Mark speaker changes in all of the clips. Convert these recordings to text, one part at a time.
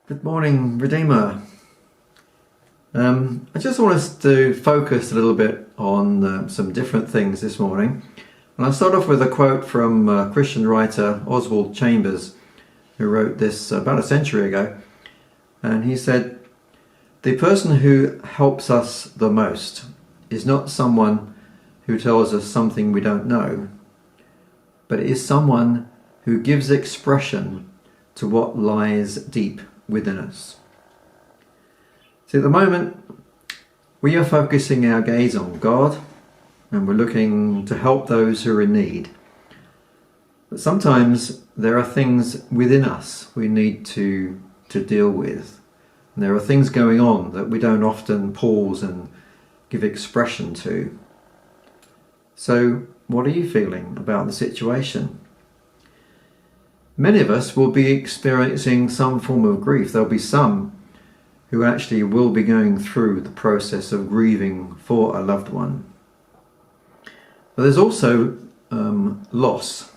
Speaker 1: Good morning, Redeemer. I just want us to focus a little bit on some different things this morning. And I'll start off with a quote from Christian writer Oswald Chambers, who wrote this about a century ago. And he said, "The person who helps us the most is not someone who tells us something we don't know, but is someone who gives expression to what lies deep within us." So at the moment, we are focusing our gaze on God, and we're looking to help those who are in need. But sometimes there are things within us we need to deal with. And there are things going on that we don't often pause and give expression to. So what are you feeling about the situation? Many of us will be experiencing some form of grief. There'll be some who actually will be going through the process of grieving for a loved one. But there's also loss.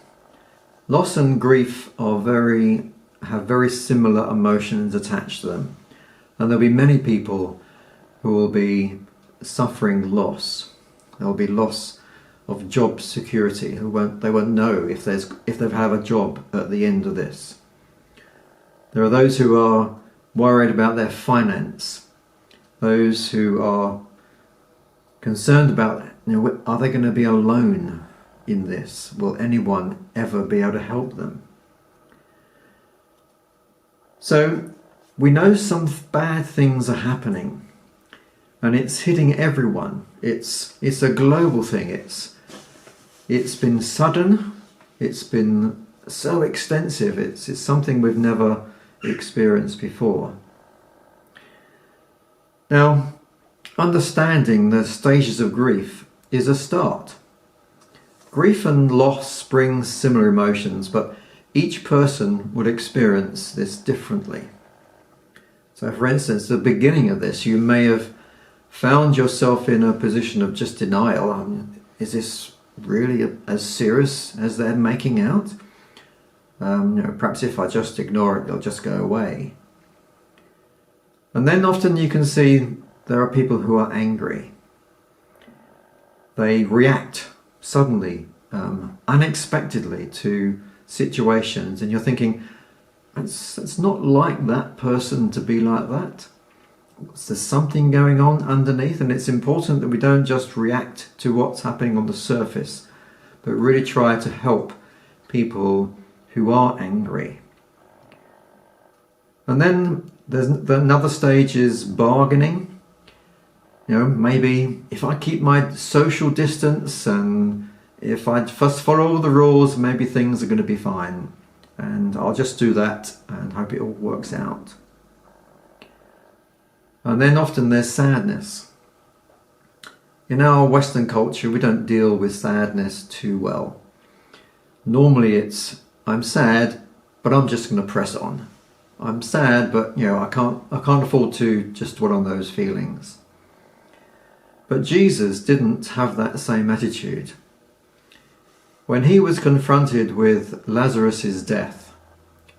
Speaker 1: Loss and grief have very similar emotions attached to them. And there'll be many people who will be suffering loss. There'll be loss of job security. They won't know if they'll have a job at the end of this. There are those who are worried about their finance. Those who are concerned about, are they going to be alone in this? Will anyone ever be able to help them? So we know some bad things are happening, and it's hitting everyone. It's a global thing. It's been sudden. It's been so extensive. It's something we've never experienced before. Now, understanding the stages of grief is a start. Grief and loss brings similar emotions, but each person would experience this differently. So for instance, at the beginning of this, you may have found yourself in a position of just denial. Is this really as serious as they're making out? Perhaps if I just ignore it, it'll just go away. And then often you can see there are people who are angry. They react suddenly, unexpectedly to situations, and you're thinking, it's not like that person to be like that. There's something going on underneath, and it's important that we don't just react to what's happening on the surface, but really try to help people who are angry. And then there's another stage is bargaining. Maybe if I keep my social distance and if I first follow all the rules, maybe things are going to be fine. And I'll just do that and hope it all works out. And then often there's sadness. In our Western culture, we don't deal with sadness too well. Normally it's, I'm sad, but I'm just going to press on. I'm sad, but I can't afford to just dwell on those feelings. But Jesus didn't have that same attitude. When he was confronted with Lazarus's death,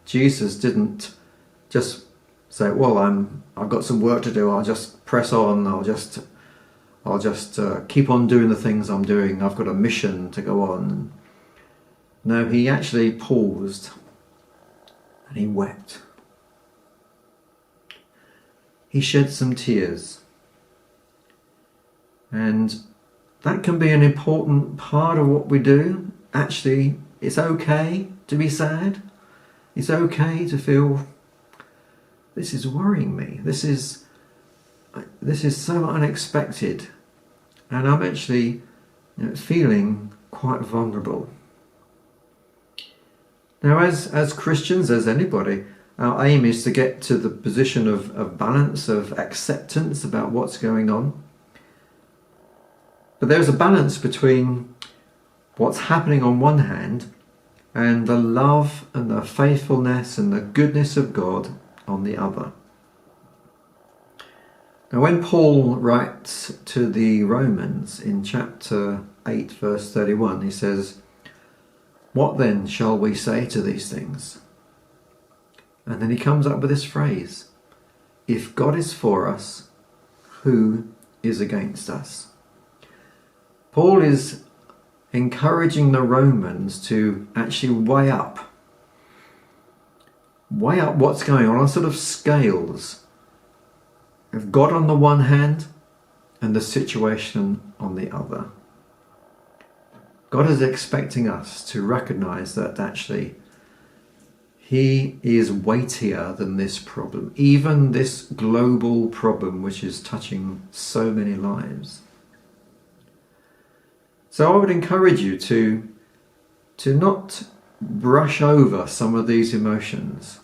Speaker 1: Jesus didn't just say, "Well, I've got some work to do. I'll just press on. I'll just keep on doing the things I'm doing. I've got a mission to go on." No, he actually paused and he wept. He shed some tears. And that can be an important part of what we do. Actually, it's okay to be sad. It's okay to feel, this is worrying me. This is so unexpected. And I'm actually feeling quite vulnerable. Now, as Christians, as anybody, our aim is to get to the position of balance, of acceptance about what's going on. But there's a balance between what's happening on one hand and the love and the faithfulness and the goodness of God on the other. Now, when Paul writes to the Romans in chapter 8, verse 31, he says, "What then shall we say to these things? And then he comes up with this phrase, if God is for us, who is against us? Paul is encouraging the Romans to actually weigh up what's going on sort of scales of God on the one hand and the situation on the other. God is expecting us to recognize that actually He is weightier than this problem, even this global problem which is touching so many lives. So I would encourage you to not brush over some of these emotions,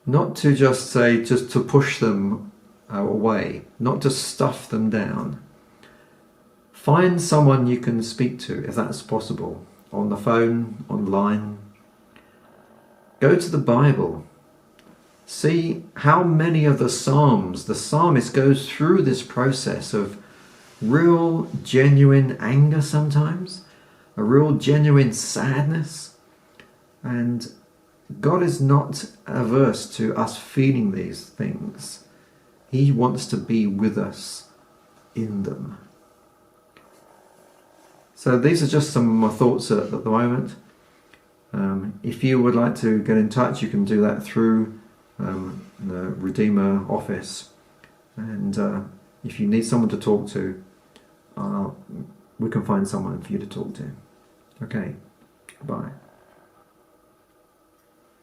Speaker 1: not to just to push them away, not to stuff them down. Find someone you can speak to, if that's possible, on the phone, online. Go to the Bible. See how many of the Psalms, the psalmist goes through this process of real genuine anger sometimes, a real genuine sadness, and God is not averse to us feeling these things. He wants to be with us in them. So these are just some of my thoughts at the moment. If you would like to get in touch, you can do that through the Redeemer office, and if you need someone to talk to, we can find someone for you to talk to. Okay, bye.